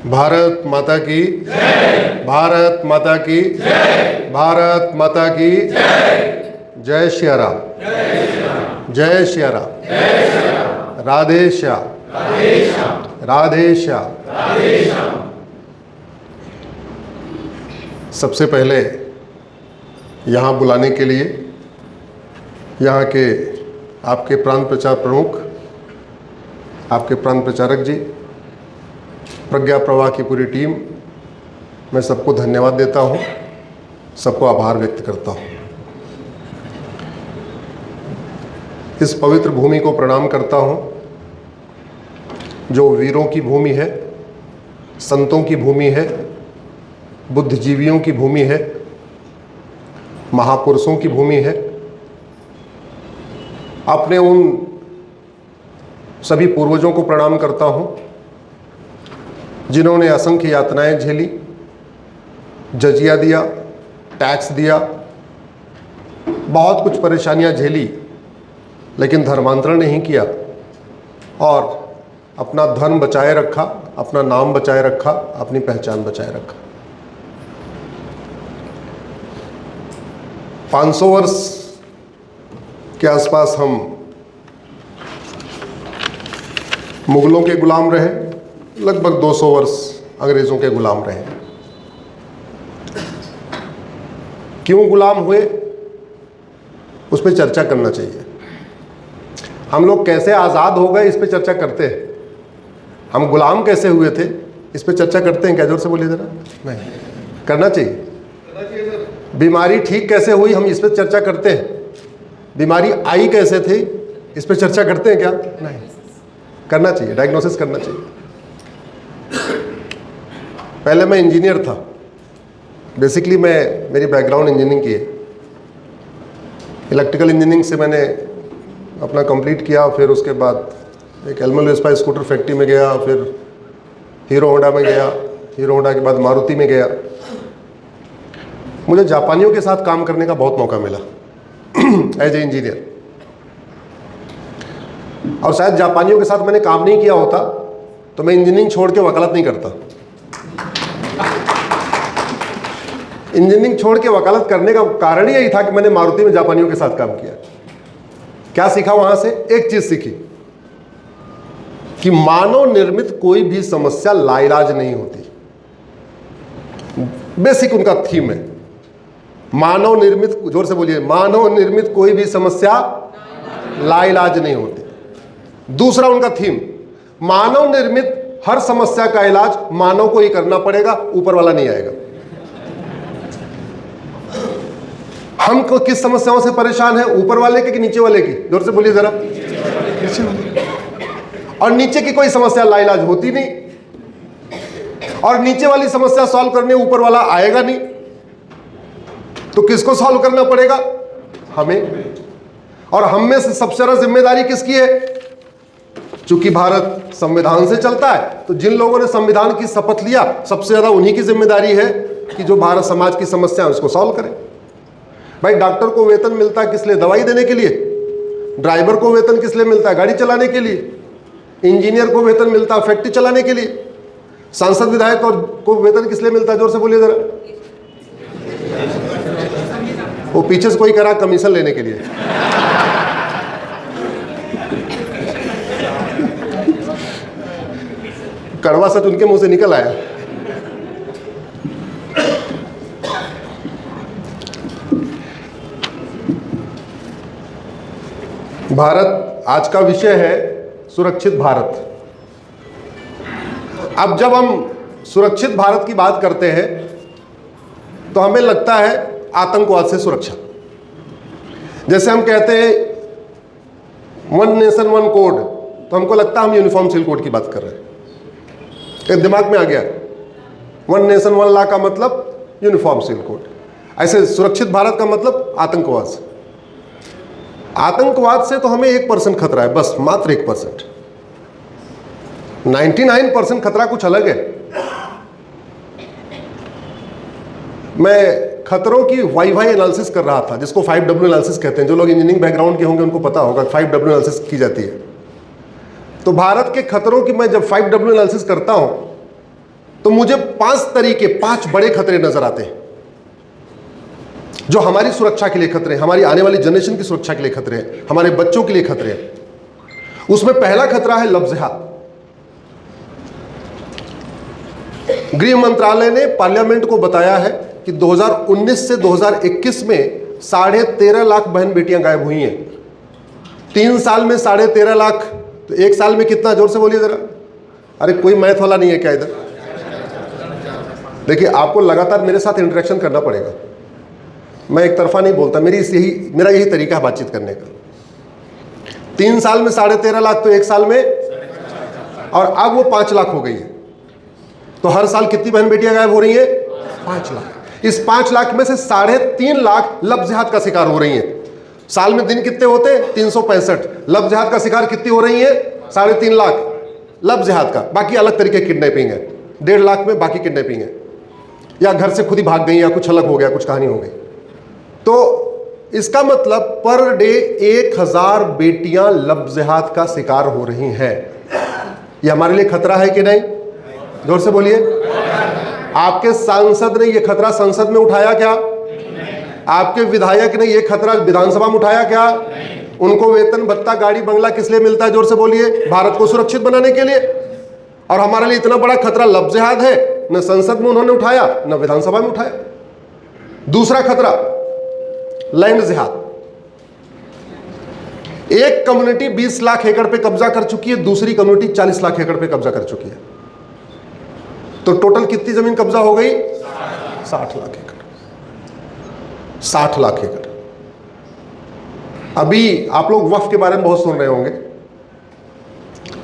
भारत माता की जय। भारत माता की जय। भारत माता की जय। जय श्री राम। जय श्री राम। राधे श्याम। राधे श्याम। सबसे पहले यहाँ बुलाने के लिए यहाँ के आपके प्रांत प्रचार प्रमुख, आपके प्रांत प्रचारक जी, प्रज्ञा प्रवाह की पूरी टीम, मैं सबको धन्यवाद देता हूँ, सबको आभार व्यक्त करता हूँ। इस पवित्र भूमि को प्रणाम करता हूँ जो वीरों की भूमि है, संतों की भूमि है, बुद्धिजीवियों की भूमि है, महापुरुषों की भूमि है। अपने उन सभी पूर्वजों को प्रणाम करता हूँ जिन्होंने असंख्य यातनाएं झेली, जजिया दिया, टैक्स दिया, बहुत कुछ परेशानियां झेली, लेकिन धर्मांतरण नहीं किया और अपना धर्म बचाए रखा, अपना नाम बचाए रखा, अपनी पहचान बचाए रखा। 500 वर्ष के आसपास हम मुगलों के गुलाम रहे, लगभग 200 वर्ष अंग्रेज़ों के गुलाम रहे। क्यों गुलाम हुए, उस पर चर्चा करना चाहिए। हम लोग कैसे आज़ाद हो गए, इस पर चर्चा करते हैं। हम गुलाम कैसे हुए थे, इस पर चर्चा करते हैं क्या? जोर से बोलिए ज़रा। नहीं करना चाहिए। बीमारी ठीक कैसे हुई, हम इस पर चर्चा करते हैं। बीमारी आई कैसे थी, इस पर चर्चा करते हैं क्या? नहीं करना चाहिए, डायग्नोसिस करना चाहिए। पहले मैं इंजीनियर था, बेसिकली मेरी बैकग्राउंड इंजीनियरिंग की है। इलेक्ट्रिकल इंजीनियरिंग से मैंने अपना कंप्लीट किया, फिर उसके बाद एक एल्मल वेस्पा स्कूटर फैक्ट्री में गया, फिर हीरो होंडा में गया, हीरो होंडा के बाद मारुति में गया। मुझे जापानियों के साथ काम करने का बहुत मौका मिला एज ए इंजीनियर, और शायद जापानियों के साथ मैंने काम नहीं किया होता तो मैं इंजीनियरिंग छोड़ के वकालत नहीं करता। इंजीनियरिंग छोड़ के वकालत करने का कारण ही यही था कि मैंने मारुति में जापानियों के साथ काम किया। क्या सीखा वहां से? एक चीज सीखी कि मानव निर्मित कोई भी समस्या लाइलाज नहीं होती। बेसिक उनका थीम है, मानव निर्मित, जोर से बोलिए, मानव निर्मित कोई भी समस्या लाइलाज नहीं होती। दूसरा उनका थीम, मानव निर्मित हर समस्या का इलाज मानव को ही करना पड़ेगा, ऊपर वाला नहीं आएगा। हम किस समस्याओं से परेशान है, ऊपर वाले की कि नीचे वाले की? जोर से बोलिए जरा। नीचे वाले। और नीचे की कोई समस्या लाइलाज होती नहीं, और नीचे वाली समस्या सॉल्व करने ऊपर वाला आएगा नहीं, तो किसको सॉल्व करना पड़ेगा? हमें। और हम में से सबसे ज्यादा जिम्मेदारी किसकी है? चूंकि भारत संविधान से चलता है, तो जिन लोगों ने संविधान की शपथ लिया, सबसे ज्यादा उन्हीं की जिम्मेदारी है कि जो भारत समाज की समस्या है उसको सॉल्व करें। भाई, डॉक्टर को वेतन मिलता है किस लिए? दवाई देने के लिए। ड्राइवर को वेतन किस लिए मिलता है? गाड़ी चलाने के लिए। इंजीनियर को वेतन मिलता है फैक्ट्री चलाने के लिए। सांसद विधायक को वेतन किस लिए मिलता है? जोर से बोलिए जरा। वो पीछे से कोई करा कमीशन लेने के लिए। कड़वा सच उनके मुंह से निकल आया। भारत, आज का विषय है सुरक्षित भारत। अब जब हम सुरक्षित भारत की बात करते हैं तो हमें लगता है आतंकवाद से सुरक्षा। जैसे हम कहते हैं वन नेशन वन कोड, तो हमको लगता है हम यूनिफॉर्म सिविल कोड की बात कर रहे हैं। एक दिमाग में आ गया, वन नेशन वन लॉ का मतलब यूनिफॉर्म सिविल कोड। ऐसे सुरक्षित भारत का मतलब आतंकवाद से। आतंकवाद से तो हमें 1% खतरा है, बस मात्र 1%। 99% खतरा कुछ अलग है। मैं खतरों की वाई एनालिसिस कर रहा था, जिसको 5W एनालिसिस कहते हैं। जो लोग इंजीनियरिंग बैकग्राउंड के होंगे उनको पता होगा 5W एनालिसिस की जाती है। तो भारत के खतरों की मैं जब 5W एनालिसिस करता हूं तो मुझे 5 तरीके, 5 बड़े खतरे नजर आते हैं जो हमारी सुरक्षा के लिए खतरे हैं, हमारी आने वाली जनरेशन की सुरक्षा के लिए खतरे हैं, हमारे बच्चों के लिए खतरे हैं। उसमें पहला खतरा है लव जिहाद। गृह मंत्रालय ने पार्लियामेंट को बताया है कि 2019 से 2021 में 13.5 लाख बहन बेटियां गायब हुई हैं। 3 साल में 13.5 लाख, तो 1 साल में कितना? जोर से बोलिए जरा। अरे कोई मैथ वाला नहीं है क्या इधर? देखिए, आपको लगातार मेरे साथ इंटरेक्शन करना पड़ेगा। मैं एक तरफा नहीं बोलता, मेरा यही तरीका है बातचीत करने का। 3 साल में 13.5 लाख, तो 1 साल में, और अब वो 5 लाख हो गई है। तो हर साल कितनी बहन बेटियां गायब हो रही हैं? 5 लाख। इस 5 लाख में से 3.5 लाख लव जिहाद का शिकार हो रही हैं। साल में दिन कितने होते हैं? 365। लव जिहाद का शिकार कितनी हो रही है? 3.5 लाख लव जिहाद का। बाकी अलग तरीके की किडनैपिंग है। 1.5 लाख में बाकी किडनैपिंग है, या घर से खुद ही भाग गई, या कुछ अलग हो गया, कुछ कहानी हो गई। तो इसका मतलब पर डे 1000 बेटियां लव जिहाद का शिकार हो रही हैं। यह हमारे लिए खतरा है कि नहीं? जोर से बोलिए। आपके सांसद ने यह खतरा संसद में उठाया क्या? आपके विधायक ने यह खतरा विधानसभा में उठाया क्या? उनको वेतन भत्ता गाड़ी बंगला किस लिए मिलता है? जोर से बोलिए। भारत को सुरक्षित बनाने के लिए। और हमारे लिए इतना बड़ा खतरा लव जिहाद है, न संसद में उन्होंने उठाया, न विधानसभा में उठाया। दूसरा खतरा लैंड जिहाद। एक कम्युनिटी 20 लाख एकड़ पे कब्जा कर चुकी है, दूसरी कम्युनिटी 40 लाख एकड़ पे कब्जा कर चुकी है। तो टोटल कितनी जमीन कब्जा हो गई? 60 लाख एकड़। 60 लाख एकड़। अभी आप लोग वक्फ के बारे में बहुत सुन रहे होंगे।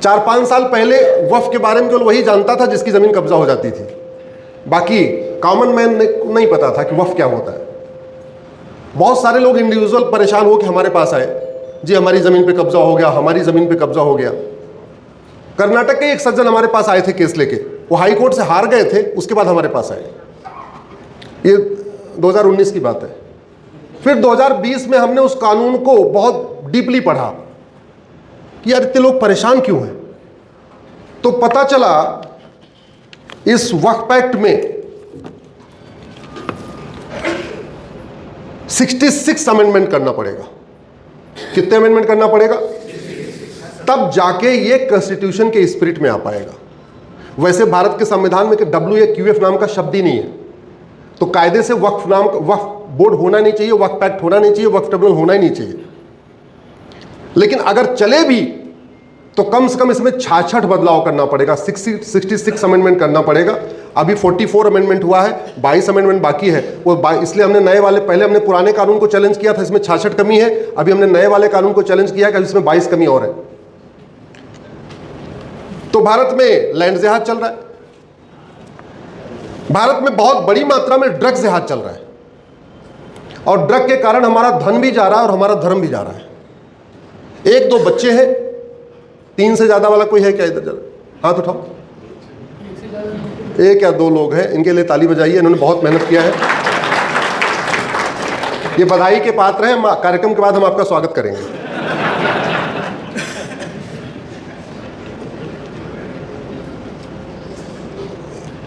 4-5 साल पहले वक्फ के बारे में केवल वही जानता था जिसकी जमीन कब्जा हो जाती थी। बाकी कॉमन मैन को नहीं पता था कि वक्फ क्या होता है। बहुत सारे लोग इंडिविजुअल परेशान हो के हमारे पास आए, जी हमारी जमीन पे कब्जा हो गया, हमारी जमीन पे कब्जा हो गया। कर्नाटक के एक सज्जन हमारे पास आए थे केस लेके, वो हाई कोर्ट से हार गए थे, उसके बाद हमारे पास आए। ये 2019 की बात है। फिर 2020 में हमने उस कानून को बहुत डीपली पढ़ा कि यार इतने लोग परेशान क्यों हैं। तो पता चला इस वक्फ एक्ट में 66 अमेंडमेंट करना पड़ेगा। कितने अमेंडमेंट करना पड़ेगा? तब जाके ये कॉन्स्टिट्यूशन के स्पिरिट में आ पाएगा। वैसे भारत के संविधान में WAQF नाम का शब्द ही नहीं है। तो कायदे से वक्फ बोर्ड होना नहीं चाहिए, वक्फ एक्ट होना नहीं चाहिए, वक्फ ट्रिब्यूनल होना ही नहीं चाहिए। लेकिन अगर चले भी तो कम से कम इसमें 66 बदलाव करना पड़ेगा, 66 अमेंडमेंट करना पड़ेगा। अभी 44 अमेंडमेंट हुआ है, 22 अमेंडमेंट बाकी है। वो इसलिए हमने नए वाले, पहले हमने पुराने कानून को चैलेंज किया था, इसमें 66 कमी है। अभी हमने नए वाले कानून को चैलेंज किया कि इसमें 22 कमी और है। तो भारत में लैंड जिहाद चल रहा है। भारत में बहुत बड़ी मात्रा में ड्रग जिहाद चल रहा है, और ड्रग के कारण हमारा धन भी जा रहा है और हमारा धर्म भी जा रहा है। 1-2 बच्चे हैं, 3 से ज्यादा वाला कोई है क्या? इधर जरा हाथ उठाओ। 1 या 2 लोग हैं, इनके लिए ताली बजाइए, इन्होंने बहुत मेहनत किया है। ये बधाई के पात्र हैं। कार्यक्रम के बाद हम आपका स्वागत करेंगे।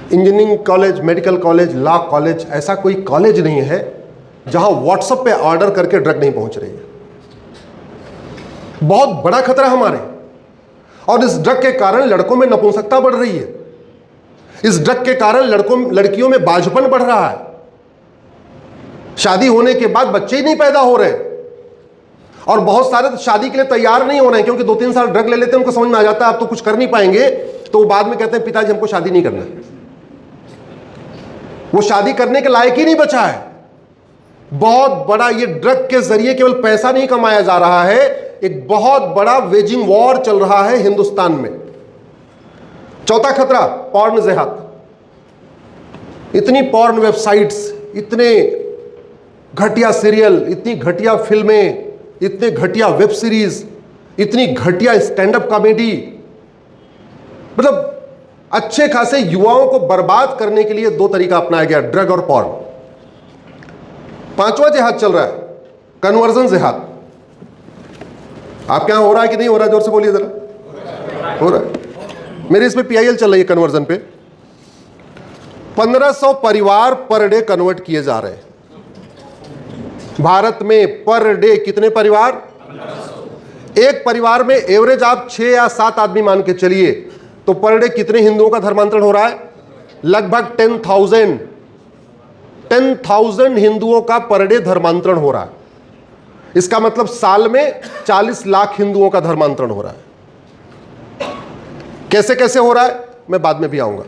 Engineering college, medical college, law college, ऐसा कोई कॉलेज नहीं है जहां व्हाट्सएप पे ऑर्डर करके ड्रग नहीं पहुंच रही है। बहुत बड़ा खतरा हमारे। और इस ड्रग के कारण लड़कों में नपुंसकता बढ़ रही है। इस ड्रग के कारण लड़कियों में बाझपन बढ़ रहा है। शादी होने के बाद बच्चे ही नहीं पैदा हो रहे, और बहुत सारे शादी के लिए तैयार नहीं हो रहे हैं, क्योंकि 2-3 साल ड्रग ले लेते हैं, उनको समझ में आ जाता है आप तो कुछ कर नहीं पाएंगे। तो वो बाद में कहते हैं पिताजी हमको शादी नहीं करना। वो शादी करने के लायक ही नहीं बचा है। बहुत बड़ा ये ड्रग के जरिए केवल पैसा नहीं कमाया जा रहा है, एक बहुत बड़ा वेजिंग वॉर चल रहा है हिंदुस्तान में। चौथा खतरा पॉर्न जिहाद। इतनी पॉर्न वेबसाइट्स, इतने घटिया सीरियल, इतनी घटिया फिल्में, इतने घटिया वेब सीरीज, इतनी घटिया स्टैंड अप कॉमेडी, मतलब अच्छे खासे युवाओं को बर्बाद करने के लिए 2 तरीका अपनाया गया, ड्रग और पॉर्न। 5वां जिहाद चल रहा है, कन्वर्जन जिहाद। आपके यहां हो रहा है कि नहीं हो रहा है? जोर से बोलिए जरा। हो रहा है। मेरे इसमें PIL चल रही है कन्वर्जन पे। 1500 परिवार पर डे कन्वर्ट किए जा रहे हैं भारत में। पर डे कितने परिवार? एक परिवार में एवरेज आप 6 या 7 आदमी मान के चलिए, तो पर डे कितने हिंदुओं का धर्मांतरण हो रहा है? लगभग 10,000 हिंदुओं का पर डे धर्मांतरण हो रहा है। इसका मतलब साल में 40 लाख हिंदुओं का धर्मांतरण हो रहा है। कैसे कैसे हो रहा है मैं बाद में भी आऊंगा।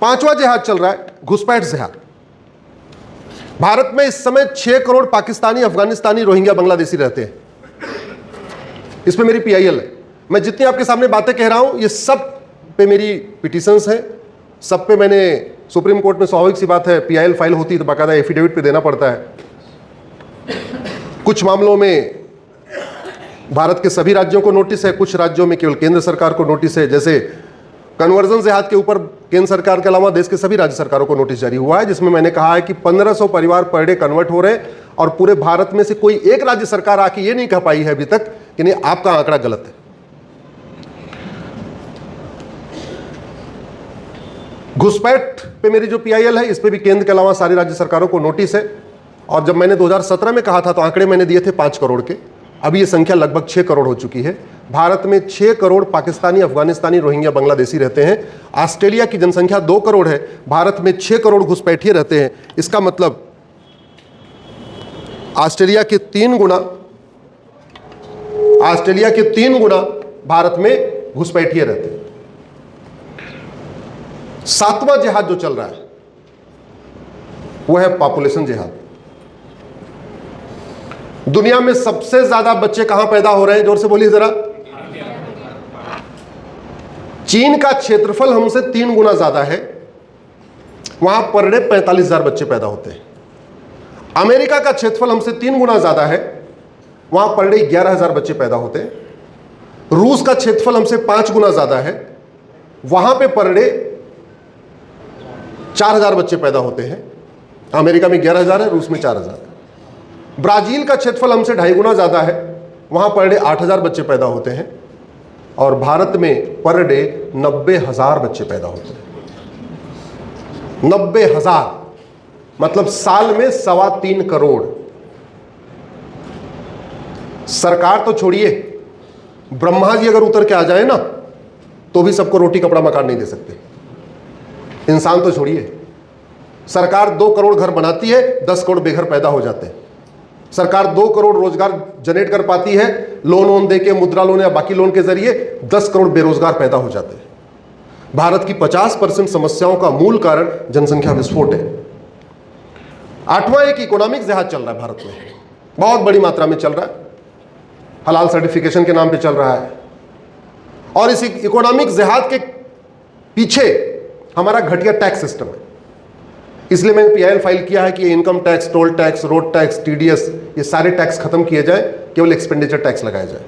5वां जिहाद चल रहा है, घुसपैठ जिहाद। भारत में इस समय 6 करोड़ पाकिस्तानी, अफगानिस्तानी, रोहिंग्या, बांग्लादेशी रहते हैं। इसमें मेरी पीआईएल है। मैं जितनी आपके सामने बातें कह रहा हूं ये सब पे मेरी पिटीशंस हैं, सब पे मैंने सुप्रीम कोर्ट में, स्वाभाविक सी बात है, पीआईएल फाइल होती है तो बाकायदा एफिडेविट पे देना पड़ता है। कुछ मामलों में भारत के सभी राज्यों को नोटिस है, कुछ राज्यों में केवल केंद्र सरकार को नोटिस है। जैसे कन्वर्जन जिहाद के ऊपर केंद्र सरकार के अलावा देश के सभी राज्य सरकारों को नोटिस जारी हुआ है, जिसमें मैंने कहा है कि 1500 परिवार पर डे कन्वर्ट हो रहे हैं और पूरे भारत में से कोई एक राज्य सरकार आके ये नहीं कह पाई है अभी तक कि नहीं आपका आंकड़ा गलत है। घुसपैठ पे मेरी जो पीआईएल है इस पे भी केंद्र के अलावा सारी राज्य सरकारों को नोटिस है। और जब मैंने 2017 में कहा था तो आंकड़े मैंने दिए थे 5 करोड़ के, अभी ये संख्या लगभग 6 करोड़ हो चुकी है। भारत में 6 करोड़ पाकिस्तानी, अफगानिस्तानी, रोहिंग्या, बांग्लादेशी रहते हैं। ऑस्ट्रेलिया की जनसंख्या 2 करोड़ है, भारत में 6 करोड़ घुसपैठिए रहते हैं। इसका मतलब ऑस्ट्रेलिया के 3 गुना भारत में घुसपैठिए रहते हैं। 7वां जिहाद जो चल रहा है वो है पॉपुलेशन जिहाद। दुनिया में सबसे ज्यादा बच्चे कहां पैदा हो रहे हैं? जोर से बोलिए जरा। चीन का क्षेत्रफल हमसे 3 गुना ज्यादा है, वहां पर डे 45,000 बच्चे पैदा होते हैं। अमेरिका का क्षेत्रफल हमसे 3 गुना ज्यादा है, वहां पर डे 11,000 बच्चे पैदा होते हैं। रूस का क्षेत्रफल हमसे 5 गुना ज्यादा है, वहां पे पर डे 4,000 बच्चे पैदा होते हैं। अमेरिका में 11,000 है, रूस में 4,000 है। ब्राजील का क्षेत्रफल हमसे 2.5 गुना ज्यादा है, वहां पर डे 8,000 बच्चे पैदा होते हैं। और भारत में पर डे 90,000 बच्चे पैदा होते हैं। 90,000 मतलब साल में 3.25 करोड़। सरकार तो छोड़िए, ब्रह्मा जी अगर उतर के आ जाए ना तो भी सबको रोटी कपड़ा मकान नहीं दे सकते। इंसान तो छोड़िए, सरकार 2 करोड़ घर बनाती है, 10 करोड़ बेघर पैदा हो जाते हैं। सरकार 2 करोड़ रोजगार जनरेट कर पाती है, लोन वोन देके, मुद्रा लोन या बाकी लोन के जरिए 10 करोड़ बेरोजगार पैदा हो जाते हैं। भारत की 50% समस्याओं का मूल कारण जनसंख्या विस्फोट है। 8वां एक इकोनॉमिक जिहाद चल रहा है भारत में, बहुत बड़ी मात्रा में चल रहा है, हलाल सर्टिफिकेशन के नाम पे चल रहा है। और इस इकोनॉमिक जिहाद के पीछे हमारा घटिया टैक्स सिस्टम है। इसलिए मैंने पीआईएल फाइल किया है कि income tax, toll tax, road tax, TDS, ये सारे टैक्स खत्म किए जाए, केवल एक्सपेंडिचर टैक्स लगाया जाए।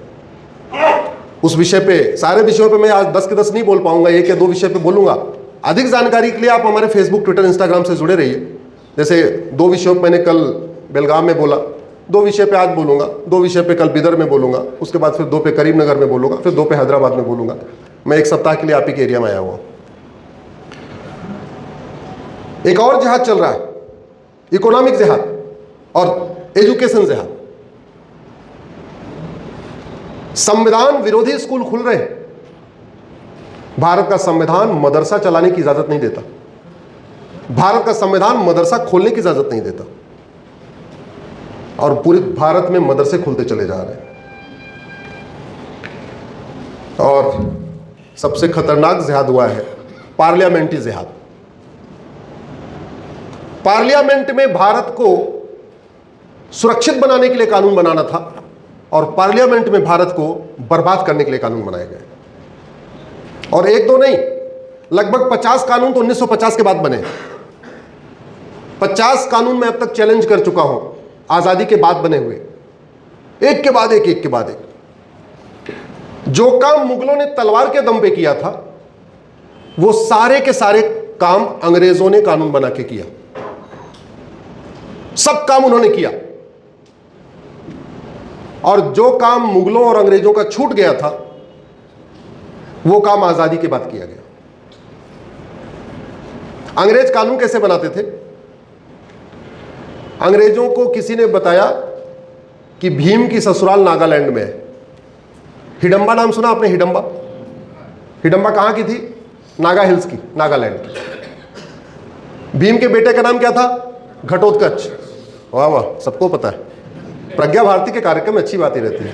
उस विषय पे, सारे विषयों पे मैं आज 10 के 10 नहीं बोल पाऊंगा, 1 या 2 विषय पे बोलूंगा। अधिक जानकारी के लिए आप हमारे फेसबुक, ट्विटर, इंस्टाग्राम से जुड़े रहिए। जैसे 2 विषयों पर मैंने कल बेलगाम में बोला, 2 विषय पे आज बोलूंगा, 2 विषय पे कल बिदर में बोलूंगा, उसके बाद फिर 2 पे करीमनगर में बोलूंगा, फिर 2 पे हैदराबाद में बोलूंगा। मैं 1 सप्ताह के लिए आप ही के एरिया में आया हुआ। एक और जिहाद चल रहा है, इकोनॉमिक जिहाद और एजुकेशन जिहाद। संविधान विरोधी स्कूल खुल रहे हैं। भारत का संविधान मदरसा चलाने की इजाजत नहीं देता। भारत का संविधान मदरसा खोलने की इजाजत नहीं देता, और पूरे भारत में मदरसे खुलते चले जा रहे हैं। और सबसे खतरनाक जिहाद हुआ है पार्लियामेंट्री जिहाद। पार्लियामेंट में भारत को सुरक्षित बनाने के लिए कानून बनाना था, और पार्लियामेंट में भारत को बर्बाद करने के लिए कानून बनाए गए। और 1-2 नहीं, लगभग 50 कानून तो 1950 के बाद बने। 50 कानून मैं अब तक चैलेंज कर चुका हूं, आजादी के बाद बने हुए, एक के बाद एक, एक के बाद एक। जो काम मुगलों ने तलवार के दम पे किया था, वो सारे के सारे काम अंग्रेजों ने कानून बना के किया। सब काम उन्होंने किया। और जो काम मुगलों और अंग्रेजों का छूट गया था, वो काम आजादी के बाद किया गया। अंग्रेज कानून कैसे बनाते थे? अंग्रेजों को किसी ने बताया कि भीम की ससुराल नागालैंड में है। हिडंबा नाम सुना आपने? हिडंबा, हिडंबा कहां की थी? नागा हिल्स की, नागालैंड की। भीम के बेटे का नाम क्या था? घटोत्कच। वाह वाह, सबको पता है। प्रज्ञा भारती के कार्यक्रम में अच्छी बातें रहती है।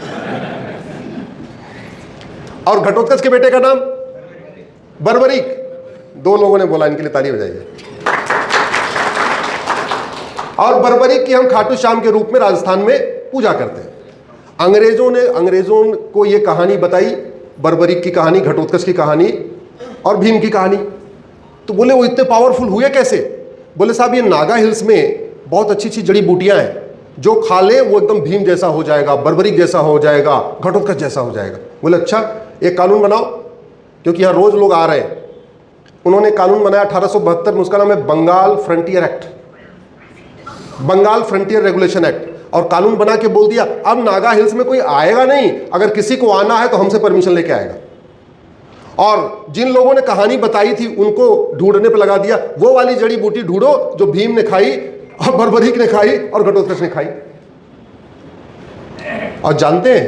और घटोत्कच के बेटे का नाम बर्बरीक। 2 लोगों ने बोला, इनके लिए ताली बजाइए। और बर्बरीक की हम खाटू श्याम के रूप में राजस्थान में पूजा करते हैं। अंग्रेजों को यह कहानी बताई, बर्बरीक की कहानी, घटोत्कच की कहानी और भीम की कहानी। तो बोले वो इतने पावरफुल हुए कैसे? बोले साहब ये नागा हिल्स में बहुत अच्छी अच्छी जड़ी बूटियां हैं, जो खा ले वो एकदम भीम जैसा हो जाएगा, बर्बरीक जैसा हो जाएगा, घटोत्कच जैसा हो जाएगा। बोले अच्छा, एक कानून बनाओ, क्योंकि यहाँ रोज लोग आ रहे हैं। उन्होंने कानून बनाया 1872 में, उसका नाम है Bengal frontier act, Bengal frontier regulation act. और कानून बना के बोल दिया अब नागा हिल्स में कोई आएगा नहीं, अगर किसी को आना है तो हमसे परमिशन लेके आएगा। और जिन लोगों ने कहानी बताई थी उनको ढूंढने पर लगा दिया, वो वाली जड़ी बूटी ढूंढो जो भीम ने खाई और बर्बरीक ने खाई और घटोत्कच ने खाई। और जानते हैं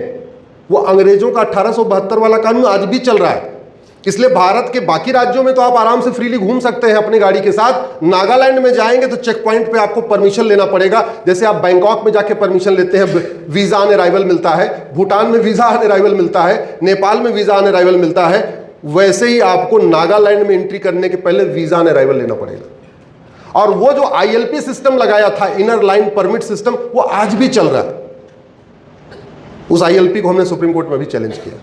वो अंग्रेजों का 1872 वाला कानून आज भी चल रहा है। इसलिए भारत के बाकी राज्यों में तो आप आराम से फ्रीली घूम सकते हैं अपनी गाड़ी के साथ। नागालैंड में जाएंगे तो चेक पॉइंट पे आपको परमिशन लेना पड़ेगा। जैसे आप बैंकॉक में जाके परमिशन लेते हैं, वीजा ऑन अराइवल मिलता है, भूटान में वीजा ऑन अराइवल मिलता है, नेपाल में वीजा ऑन अराइवल मिलता है, वैसे ही आपको नागालैंड में एंट्री करने के पहले वीजा ऑन अराइवल लेना पड़ेगा। और वो जो ILP सिस्टम लगाया था, इनर लाइन परमिट सिस्टम, वो आज भी चल रहा है। उस ILP को हमने सुप्रीम कोर्ट में भी चैलेंज किया।